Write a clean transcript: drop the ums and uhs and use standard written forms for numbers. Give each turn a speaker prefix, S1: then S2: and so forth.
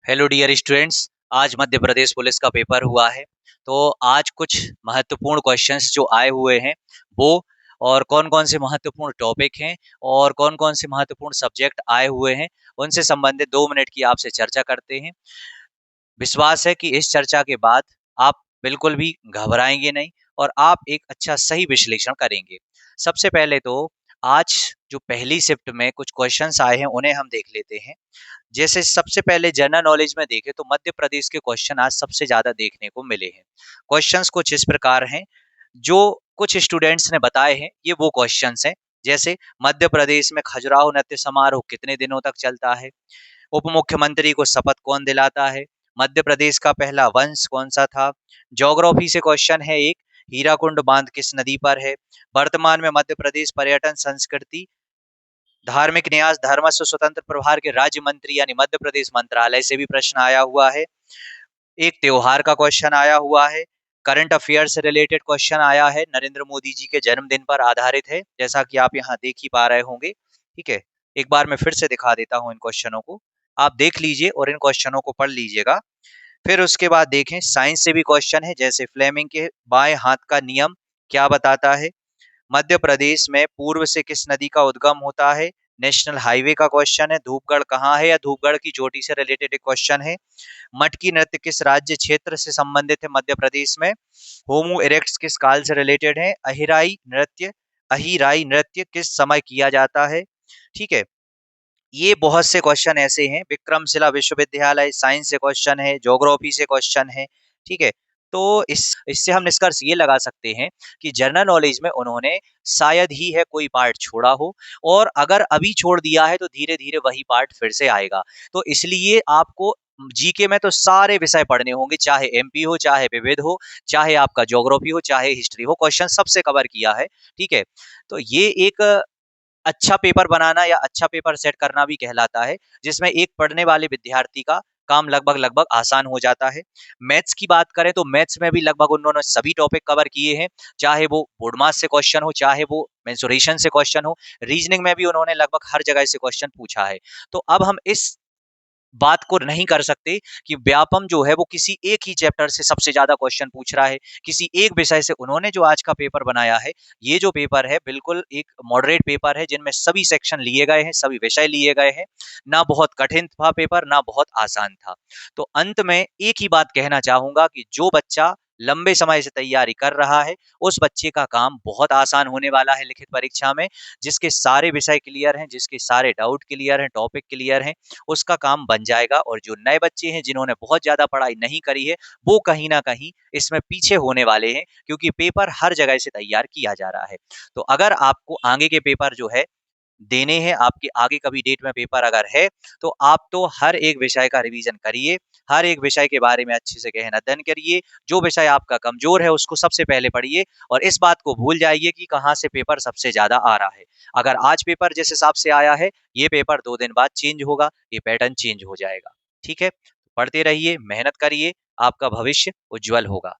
S1: Hello dear students. आज Madhya Pradesh police का paper हुआ है। तो आज कुछ महत्वपूर्ण क्वेश्चंस जो आए हुए हैं वो, और कौन कौन से महत्वपूर्ण टॉपिक हैं और कौन कौन से महत्वपूर्ण सब्जेक्ट आए हुए हैं, उनसे संबंधित 2 मिनट की आपसे चर्चा करते हैं। विश्वास है कि इस चर्चा के बाद आप बिल्कुल भी घबराएंगे नहीं और आप एक अच्छा सही विश्लेषण करेंगे। सबसे पहले तो आज जो पहली शिफ्ट में कुछ क्वेश्चंस आए हैं उन्हें हम देख लेते हैं। जैसे सबसे पहले जनरल नॉलेज में देखें तो मध्य प्रदेश के क्वेश्चन आज सबसे ज्यादा देखने को मिले हैं। क्वेश्चंस कुछ इस प्रकार हैं जो कुछ स्टूडेंट्स ने बताए हैं, ये वो क्वेश्चंस हैं। जैसे मध्य प्रदेश में खजुराहो नृत्य समारोह कितने दिनों तक चलता है? उप मुख्यमंत्री को शपथ कौन दिलाता है? मध्य प्रदेश का पहला वंश कौन सा था? ज्योग्राफी से क्वेश्चन है एक, हीराकुंड बांध किस नदी पर है? वर्तमान में मध्य प्रदेश पर्यटन संस्कृति धार्मिक न्यास धर्मस्व स्वतंत्र प्रभार के राज्य मंत्री यानी मध्य प्रदेश मंत्रालय से भी प्रश्न आया हुआ है। एक त्योहार का क्वेश्चन आया हुआ है। करंट अफेयर से रिलेटेड क्वेश्चन आया है, नरेंद्र मोदी जी के जन्मदिन पर आधारित है, जैसा कि आप यहाँ देख ही पा रहे होंगे। ठीक है, एक बार मैं फिर से दिखा देता हूँ इन क्वेश्चनों को, आप देख लीजिए और इन क्वेश्चनों को पढ़ लीजिएगा। फिर उसके बाद देखें साइंस से भी क्वेश्चन है, जैसे फ्लेमिंग के बाएं हाथ का नियम क्या बताता है? मध्य प्रदेश में पूर्व से किस नदी का उद्गम होता है? नेशनल हाईवे का क्वेश्चन है। धूपगढ़ कहाँ है या धूपगढ़ की चोटी से रिलेटेड एक क्वेश्चन है। मटकी नृत्य किस राज्य क्षेत्र से संबंधित है मध्य प्रदेश में? होमो इरेक्ट्स किस काल से रिलेटेड है? अहिराई नृत्य किस समय किया जाता है? ठीक है, ये बहुत से क्वेश्चन ऐसे हैं। विक्रमशिला विश्वविद्यालय साइंस से क्वेश्चन है, ज्योग्राफी से क्वेश्चन है। ठीक है, तो इससे हम निष्कर्ष ये लगा सकते हैं कि जनरल नॉलेज में उन्होंने शायद ही है कोई पार्ट छोड़ा हो, और अगर अभी छोड़ दिया है तो धीरे धीरे वही पार्ट फिर से आएगा। तो इसलिए आपको जीके में तो सारे विषय पढ़ने होंगे, चाहे एमपी हो, चाहे विविध हो, चाहे आपका ज्योग्राफी हो, चाहे हिस्ट्री हो, क्वेश्चन सबसे कवर किया है। ठीक है, तो ये एक अच्छा पेपर बनाना या अच्छा पेपर सेट करना भी कहलाता है, जिसमें एक पढ़ने वाले विद्यार्थी का काम लगभग लगभग आसान हो जाता है। मैथ्स की बात करें तो मैथ्स में भी लगभग उन्होंने सभी टॉपिक कवर किए हैं, चाहे वो बोर्ड मास से क्वेश्चन हो, चाहे वो मेंसुरेशन से क्वेश्चन हो। रीजनिंग में भी उन्होंने लगभग हर जगह से क्वेश्चन पूछा है। तो अब हम इस बात को नहीं कर सकते कि व्यापम जो है वो किसी एक ही चैप्टर से सबसे ज्यादा क्वेश्चन पूछ रहा है, किसी एक विषय से। उन्होंने जो आज का पेपर बनाया है, ये जो पेपर है बिल्कुल एक मॉडरेट पेपर है, जिनमें सभी सेक्शन लिए गए हैं, सभी विषय लिए गए हैं। ना बहुत कठिन था पेपर, ना बहुत आसान था। तो अंत में एक ही बात कहना चाहूंगा कि जो बच्चा लंबे समय से तैयारी कर रहा है, उस बच्चे का काम बहुत आसान होने वाला है लिखित परीक्षा में। जिसके सारे विषय क्लियर हैं, जिसके सारे डाउट क्लियर हैं, टॉपिक क्लियर हैं, उसका काम बन जाएगा। और जो नए बच्चे हैं जिन्होंने बहुत ज्यादा पढ़ाई नहीं करी है, वो कहीं ना कहीं इसमें पीछे होने वाले हैं, क्योंकि पेपर हर जगह से तैयार किया जा रहा है। तो अगर आपको आगे के पेपर जो है देने हैं, आपके आगे कभी डेट में पेपर अगर है, तो आप तो हर एक विषय का रिवीजन करिए, हर एक विषय के बारे में अच्छे से गहन अध्ययन करिए। जो विषय आपका कमजोर है उसको सबसे पहले पढ़िए, और इस बात को भूल जाइए कि कहाँ से पेपर सबसे ज्यादा आ रहा है। अगर आज पेपर जिस हिसाब से आया है, ये पेपर 2 दिन बाद चेंज होगा, ये पैटर्न चेंज हो जाएगा। ठीक है, पढ़ते रहिए, मेहनत करिए, आपका भविष्य उज्जवल होगा।